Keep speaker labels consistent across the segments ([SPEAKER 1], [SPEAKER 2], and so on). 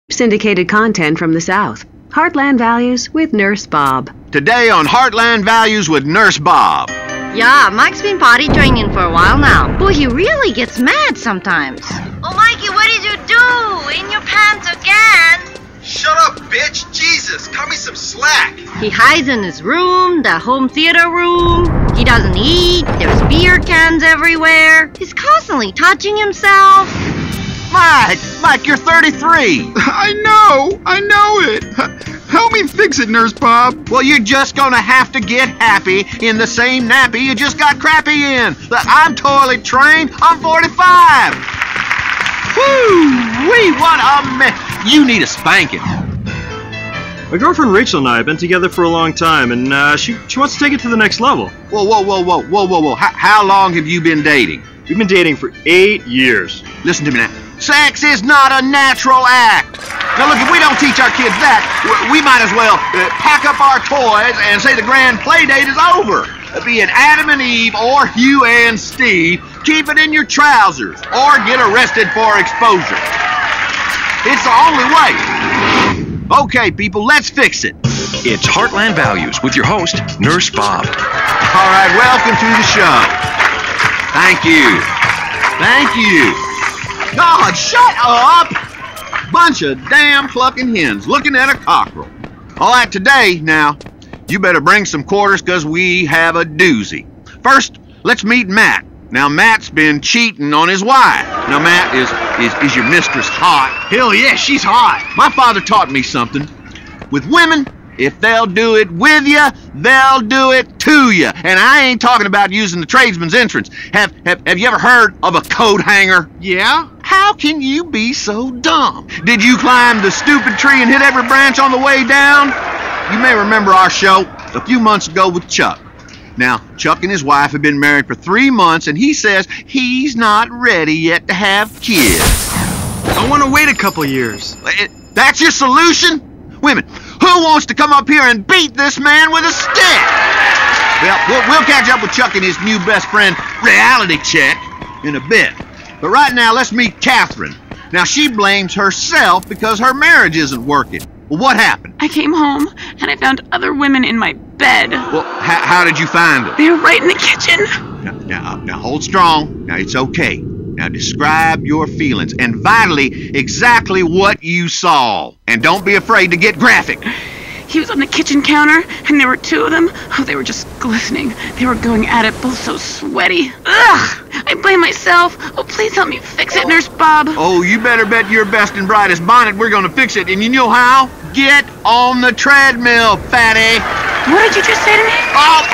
[SPEAKER 1] Syndicated content from the South. Heartland Values with Nurse Bob.
[SPEAKER 2] Today on Heartland Values with Nurse Bob.
[SPEAKER 3] Yeah, Mike's been potty training for a while now. Boy, he really gets mad sometimes. Oh, Mikey, what did you do? In your pants again?
[SPEAKER 4] Shut up, bitch! Jesus, cut me some slack!
[SPEAKER 3] He hides in his room, the home theater room. He doesn't eat. There's beer cans everywhere. He's constantly touching himself.
[SPEAKER 2] Mike, you're 33.
[SPEAKER 4] I know it. Help me fix it, Nurse Bob.
[SPEAKER 2] Well, you're just gonna have to get happy in the same nappy you just got crappy in. Look, I'm toilet trained. I'm 45. Woo-wee, what a mess. You need a spanking.
[SPEAKER 5] My girlfriend Rachel and I have been together for a long time, and she wants to take it to the next level.
[SPEAKER 2] Whoa. How long have you been dating?
[SPEAKER 5] We've been dating for 8 years.
[SPEAKER 2] Listen to me now. Sex is not a natural act. Now look, if we don't teach our kids that, we might as well pack up our toys and say the grand play date is over. Be it Adam and Eve or Hugh and Steve, keep it in your trousers or get arrested for exposure. It's the only way. Okay, people, let's fix it.
[SPEAKER 6] It's Heartland Values with your host, Nurse Bob.
[SPEAKER 2] All right, welcome to the show. Thank you. God, shut up! Bunch of damn clucking hens looking at a cockerel. All right, today, now, you better bring some quarters because we have a doozy. First, let's meet Matt. Now, Matt's been cheating on his wife. Now, Matt, is your mistress hot?
[SPEAKER 4] Hell yeah, she's hot.
[SPEAKER 2] My father taught me something. With women, if they'll do it with you, they'll do it to you. And I ain't talking about using the tradesman's entrance. Have you ever heard of a coat hanger?
[SPEAKER 4] Yeah?
[SPEAKER 2] How can you be so dumb? Did you climb the stupid tree and hit every branch on the way down? You may remember our show a few months ago with Chuck. Now, Chuck and his wife have been married for 3 months, and he says he's not ready yet to have kids.
[SPEAKER 5] I want to wait a couple years.
[SPEAKER 2] That's your solution? Women, who wants to come up here and beat this man with a stick? Well, we'll catch up with Chuck and his new best friend, Reality Check, in a bit. But right now, let's meet Catherine. Now, she blames herself because her marriage isn't working. Well, what happened?
[SPEAKER 7] I came home, and I found other women in my bed.
[SPEAKER 2] Well, how did you find them?
[SPEAKER 7] They were right in the kitchen.
[SPEAKER 2] Now, hold strong. Now, it's okay. Now, describe your feelings, and vitally, exactly what you saw. And don't be afraid to get graphic.
[SPEAKER 7] He was on the kitchen counter, and there were 2 of them. Oh, they were just glistening. They were going at it, both so sweaty. Ugh! I blame myself. Oh, please help me fix it, Nurse Bob.
[SPEAKER 2] Oh, you better bet your best and brightest bonnet we're gonna fix it. And you know how? Get on the treadmill, fatty.
[SPEAKER 7] What did you just say to me?
[SPEAKER 2] Oh,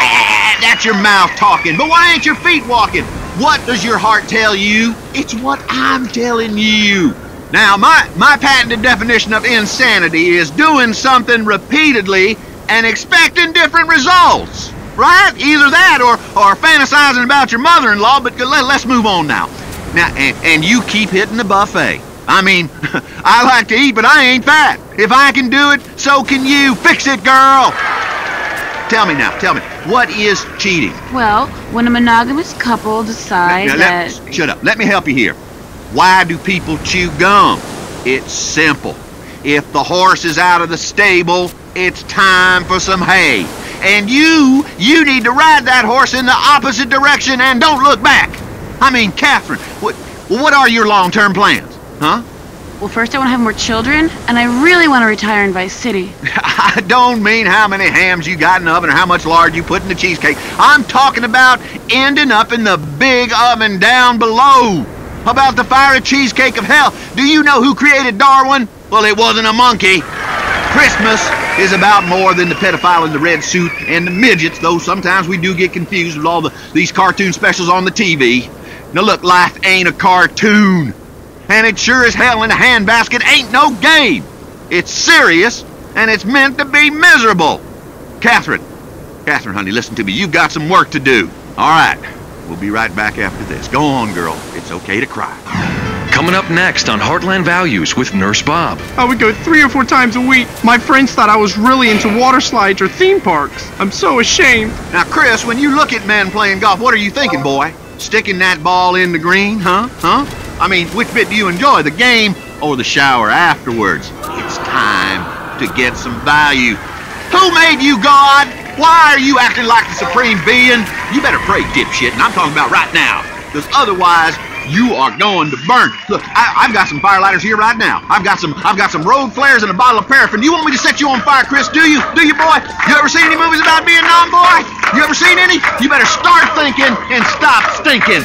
[SPEAKER 2] that's your mouth talking. But why ain't your feet walking? What does your heart tell you? It's what I'm telling you. Now, my patented definition of insanity is doing something repeatedly and expecting different results. Right? Either that or fantasizing about your mother-in-law, but let's move on now. Now, and you keep hitting the buffet. I mean, I like to eat, but I ain't fat. If I can do it, so can you. Fix it, girl. Tell me, what is cheating?
[SPEAKER 7] Well, when a monogamous couple decides that...
[SPEAKER 2] Shut up. Let me help you here. Why do people chew gum? It's simple. If the horse is out of the stable, it's time for some hay. And you need to ride that horse in the opposite direction and don't look back. I mean, Catherine, what are your long-term plans, huh?
[SPEAKER 7] Well, first I want to have more children, and I really want to retire in Vice City.
[SPEAKER 2] I don't mean how many hams you got in the oven or how much lard you put in the cheesecake. I'm talking about ending up in the big oven down below. About the fiery cheesecake of hell. Do you know who created Darwin? Well, it wasn't a monkey. Christmas is about more than the pedophile in the red suit and the midgets, though sometimes we do get confused with all these cartoon specials on the TV. Now look, life ain't a cartoon. And it sure as hell in a handbasket ain't no game. It's serious, and it's meant to be miserable. Catherine, honey, listen to me. You've got some work to do. All right. We'll be right back after this. Go on, girl. It's okay to cry.
[SPEAKER 6] Coming up next on Heartland Values with Nurse Bob.
[SPEAKER 8] I would go 3 or 4 times a week. My friends thought I was really into water slides or theme parks. I'm so ashamed.
[SPEAKER 2] Now, Chris, when you look at men playing golf, what are you thinking, boy? Sticking that ball in the green, huh? I mean, which bit do you enjoy, the game or the shower afterwards. It's time to get some value. Who made you God? Why are you acting like the supreme being? You better pray, dipshit, and I'm talking about right now, because otherwise you are going to burn. Look, I've got some firelighters here right now. I've got some road flares and a bottle of paraffin. Do you want me to set you on fire, Chris? Do you? Do you, boy? You ever seen any movies about Vietnam, boy? You ever seen any? You better start thinking and stop stinking.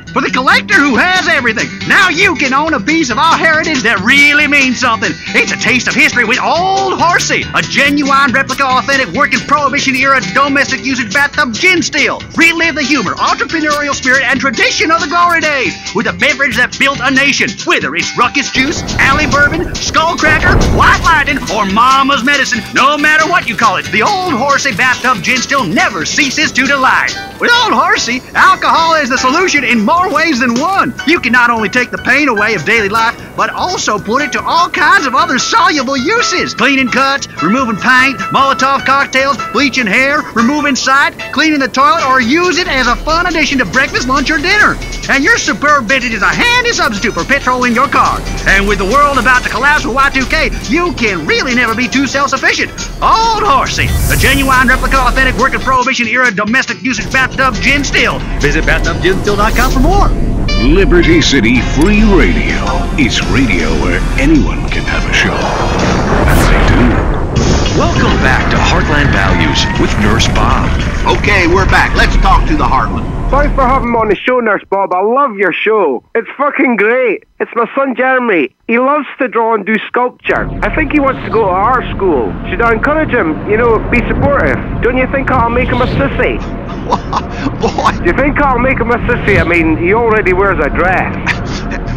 [SPEAKER 9] For the collector who has everything, now you can own a piece of our heritage that really means something. It's a taste of history with Old Horsey, a genuine replica, authentic, working Prohibition-era domestic usage bathtub gin still. Relive the humor, entrepreneurial spirit, and tradition of the glory days with a beverage that built a nation. Whether it's Ruckus Juice, Alley Bourbon, Skullcracker, White Lightning, or Mama's Medicine, no matter what you call it, the Old Horsey bathtub gin still never ceases to delight. With Old Horsey, alcohol is the solution in more ways than one. You can not only take the pain away of daily life, but also put it to all kinds of other soluble uses. Cleaning cuts, removing paint, Molotov cocktails, bleaching hair, removing sight, cleaning the toilet, or use it as a fun addition to breakfast, lunch, or dinner. And your superb vintage is a handy substitute for petrol in your car. And with the world about to collapse with Y2K, you can really never be too self-sufficient. Old Horsey, a genuine replica, authentic, working Prohibition-era domestic usage bathtub gin still. Visit bathtubginstill.com for more.
[SPEAKER 10] Liberty City Free Radio is radio where anyone can have a show. And they do.
[SPEAKER 6] Welcome back to Heartland Values with Nurse Bob.
[SPEAKER 2] Okay, we're back. Let's talk to the Heartland.
[SPEAKER 11] Thanks for having me on the show, Nurse Bob. I love your show. It's fucking great. It's my son Jeremy. He loves to draw and do sculpture. I think he wants to go to art school. Should I encourage him? You know, be supportive. Don't you think I'll make him a sissy?
[SPEAKER 2] What?
[SPEAKER 11] Do you think I'll make him a sissy? I mean, he already wears a dress.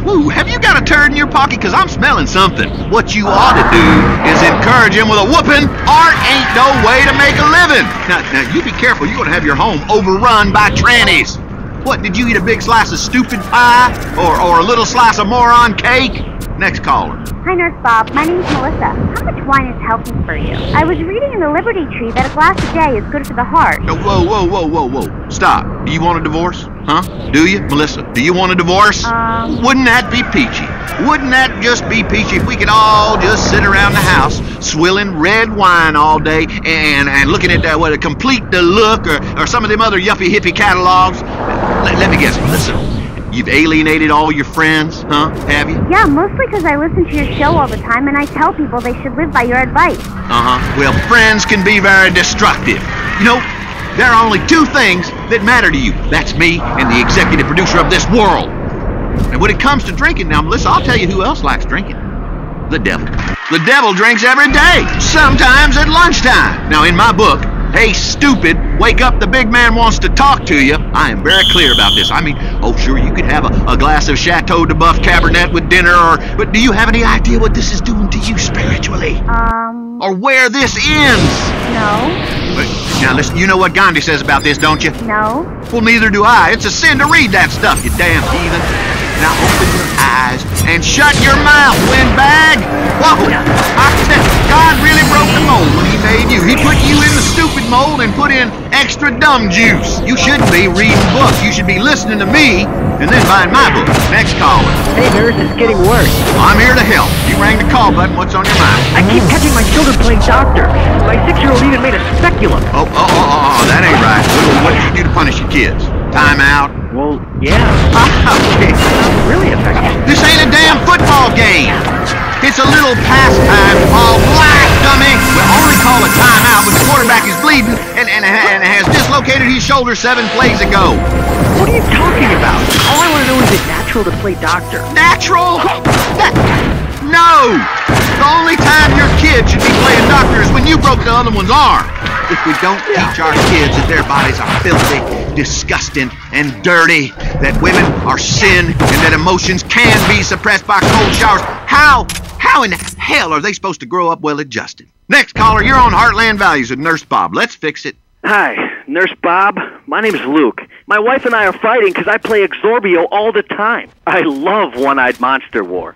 [SPEAKER 2] Ooh, have you got a turd in your pocket? Because I'm smelling something. What you ought to do is encourage him with a whooping. Art ain't no way to make a living. Now, you be careful. You're going to have your home overrun by trannies. What, did you eat a big slice of stupid pie? Or a little slice of moron cake? Next caller.
[SPEAKER 12] Hi, Nurse Bob. My name's Melissa. How much wine is healthy for you? I was reading in the Liberty Tree that a glass a day is good for the heart.
[SPEAKER 2] Whoa. Stop. Do you want a divorce? Huh? Do you? Melissa, do you want a divorce? Wouldn't that be peachy? Wouldn't that just be peachy if we could all just sit around the house swilling red wine all day and looking at what a Complete the Look or some of them other yuppie hippie catalogs? Let me guess, Melissa. You've alienated all your friends, huh? Have you?
[SPEAKER 12] Yeah, mostly because I listen to your show all the time and I tell people they should live by your advice.
[SPEAKER 2] Well, friends can be very destructive. You know, there are only two things that matter to you. That's me and the executive producer of this world. And when it comes to drinking, now, Melissa, I'll tell you who else likes drinking. The devil. The devil drinks every day, sometimes at lunchtime. Now, in my book, Hey Stupid, Wake Up, the Big Man Wants to Talk to You, I am very clear about this. I mean, oh sure, you could have a glass of Chateau de Buff Cabernet with dinner, but do you have any idea what this is doing to you spiritually? Or where this ends?
[SPEAKER 12] No.
[SPEAKER 2] But, now listen, you know what Gandhi says about this, don't you?
[SPEAKER 12] No.
[SPEAKER 2] Well, neither do I. It's a sin to read that stuff, you damn heathen. Now open your eyes and shut your mouth, windbag. Whoa, God really broke the mold when he made you. He put you in the stupid mold and put in extra dumb juice. You shouldn't be reading books. You should be listening to me and then buying my book. Next caller.
[SPEAKER 13] Hey, nurse, it's getting worse.
[SPEAKER 2] I'm here to help. You rang the call button. What's on your mind?
[SPEAKER 13] I keep catching my children playing doctor. My 6-year-old even made a speculum.
[SPEAKER 2] Oh, that ain't right. What did you do to punish your kids? Time out?
[SPEAKER 13] Well, yeah.
[SPEAKER 2] Okay.
[SPEAKER 13] Really effective.
[SPEAKER 2] This ain't a damn football game. It's a little pastime called black, dummy. We'll only call a timeout when the quarterback is bleeding and has dislocated his shoulder 7 plays ago.
[SPEAKER 13] What are you talking about? All I want to know is it natural to play doctor?
[SPEAKER 2] Natural? No! The only time your kid should be playing doctor is when you broke the other one's arm. If we don't teach our kids that their bodies are filthy, disgusting, and dirty, that women are sin, and that emotions can be suppressed by cold showers, how in hell are they supposed to grow up well-adjusted? Next caller, you're on Heartland Values with Nurse Bob. Let's fix it.
[SPEAKER 13] Hi, Nurse Bob. My name's Luke. My wife and I are fighting because I play Exorbio all the time. I love One-Eyed Monster War.